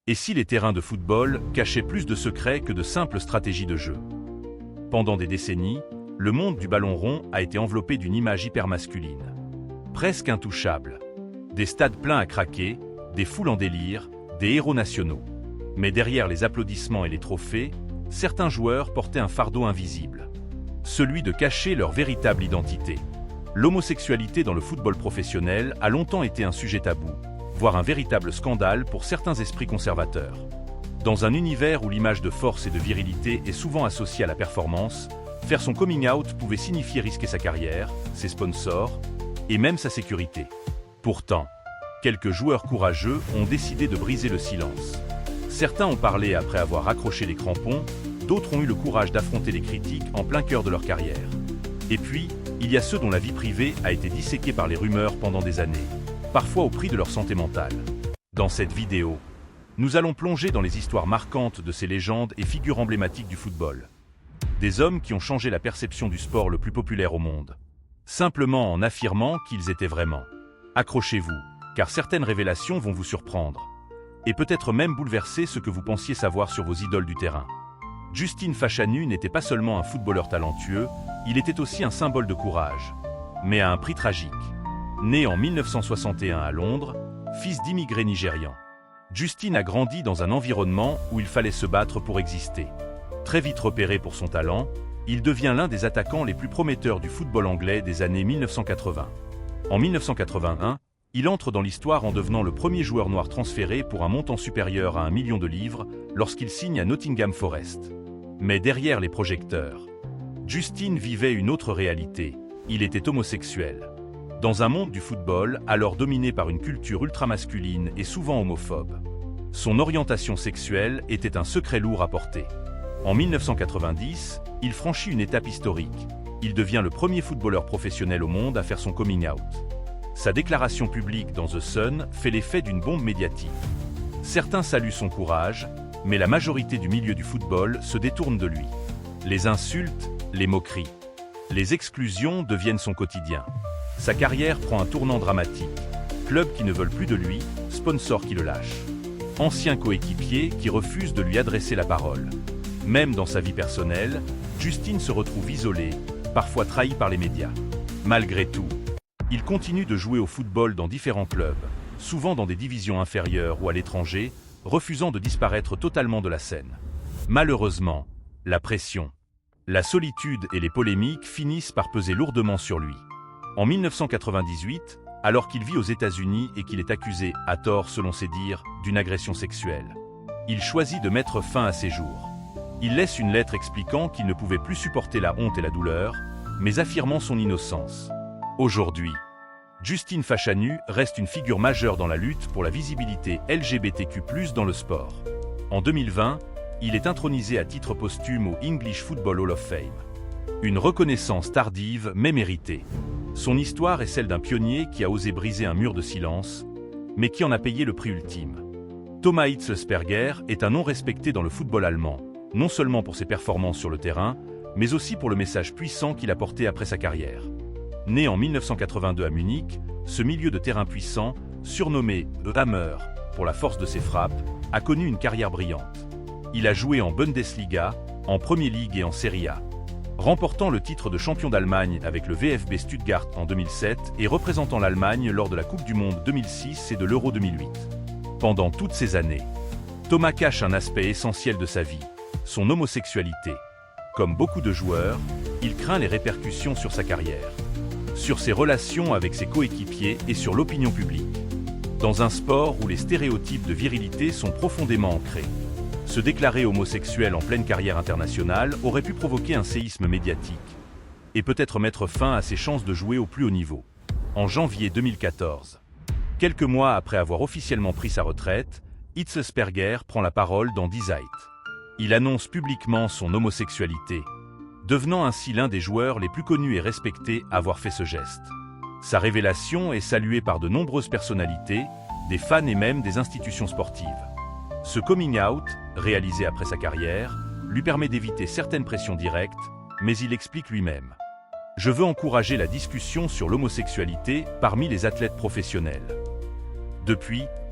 Et si les terrains de football cachaient plus de secrets que de simples stratégies de jeu? Pendant des décennies, le monde du ballon rond a été enveloppé d'une image hypermasculine. Presque intouchable. Des stades pleins à craquer, des foules en délire, des héros nationaux. Mais derrière les applaudissements et les trophées, certains joueurs portaient un fardeau invisible. Celui de cacher leur véritable identité. L'homosexualité dans le football professionnel a longtemps été un sujet tabou, voire un véritable scandale pour certains esprits conservateurs. Dans un univers où l'image de force et de virilité est souvent associée à la performance, faire son coming out pouvait signifier risquer sa carrière, ses sponsors, et même sa sécurité. Pourtant, quelques joueurs courageux ont décidé de briser le silence. Certains ont parlé après avoir accroché les crampons, d'autres ont eu le courage d'affronter les critiques en plein cœur de leur carrière. Et puis, il y a ceux dont la vie privée a été disséquée par les rumeurs pendant des années, parfois au prix de leur santé mentale. Dans cette vidéo, nous allons plonger dans les histoires marquantes de ces légendes et figures emblématiques du football. Des hommes qui ont changé la perception du sport le plus populaire au monde, simplement en affirmant qu'ils étaient vraiment. Accrochez-vous, car certaines révélations vont vous surprendre, et peut-être même bouleverser ce que vous pensiez savoir sur vos idoles du terrain. Justin Fashanu n'était pas seulement un footballeur talentueux, il était aussi un symbole de courage, mais à un prix tragique. Né en 1961 à Londres, fils d'immigrés nigérians, Justin a grandi dans un environnement où il fallait se battre pour exister. Très vite repéré pour son talent, il devient l'un des attaquants les plus prometteurs du football anglais des années 1980. En 1981, il entre dans l'histoire en devenant le premier joueur noir transféré pour un montant supérieur à 1 million de livres lorsqu'il signe à Nottingham Forest. Mais derrière les projecteurs, Justin vivait une autre réalité, il était homosexuel. Dans un monde du football alors dominé par une culture ultramasculine et souvent homophobe, son orientation sexuelle était un secret lourd à porter. En 1990, il franchit une étape historique. Il devient le premier footballeur professionnel au monde à faire son coming out. Sa déclaration publique dans The Sun fait l'effet d'une bombe médiatique. Certains saluent son courage, mais la majorité du milieu du football se détourne de lui. Les insultes, les moqueries, les exclusions deviennent son quotidien. Sa carrière prend un tournant dramatique. Clubs qui ne veulent plus de lui, sponsors qui le lâchent. Anciens coéquipiers qui refusent de lui adresser la parole. Même dans sa vie personnelle, Justin se retrouve isolé, parfois trahi par les médias. Malgré tout, il continue de jouer au football dans différents clubs, souvent dans des divisions inférieures ou à l'étranger, refusant de disparaître totalement de la scène. Malheureusement, la pression, la solitude et les polémiques finissent par peser lourdement sur lui. En 1998, alors qu'il vit aux États-Unis et qu'il est accusé, à tort selon ses dires, d'une agression sexuelle, il choisit de mettre fin à ses jours. Il laisse une lettre expliquant qu'il ne pouvait plus supporter la honte et la douleur, mais affirmant son innocence. Aujourd'hui, Justin Fashanu reste une figure majeure dans la lutte pour la visibilité LGBTQ+ dans le sport. En 2020, il est intronisé à titre posthume au English Football Hall of Fame. Une reconnaissance tardive mais méritée. Son histoire est celle d'un pionnier qui a osé briser un mur de silence, mais qui en a payé le prix ultime. Thomas Hitzlsperger est un nom respecté dans le football allemand, non seulement pour ses performances sur le terrain, mais aussi pour le message puissant qu'il a porté après sa carrière. Né en 1982 à Munich, ce milieu de terrain puissant, surnommé The Hammer pour la force de ses frappes, a connu une carrière brillante. Il a joué en Bundesliga, en Premier League et en Serie A, remportant le titre de champion d'Allemagne avec le VfB Stuttgart en 2007 et représentant l'Allemagne lors de la Coupe du Monde 2006 et de l'Euro 2008. Pendant toutes ces années, Thomas cache un aspect essentiel de sa vie, son homosexualité. Comme beaucoup de joueurs, il craint les répercussions sur sa carrière, sur ses relations avec ses coéquipiers et sur l'opinion publique. Dans un sport où les stéréotypes de virilité sont profondément ancrés, se déclarer homosexuel en pleine carrière internationale aurait pu provoquer un séisme médiatique et peut-être mettre fin à ses chances de jouer au plus haut niveau. En janvier 2014, quelques mois après avoir officiellement pris sa retraite, Hitzlsperger prend la parole dans Die Zeit. Il annonce publiquement son homosexualité, devenant ainsi l'un des joueurs les plus connus et respectés à avoir fait ce geste. Sa révélation est saluée par de nombreuses personnalités, des fans et même des institutions sportives. Ce coming out, réalisé après sa carrière, lui permet d'éviter certaines pressions directes, mais il explique lui-même. Je veux encourager la discussion sur l'homosexualité parmi les athlètes professionnels. Depuis,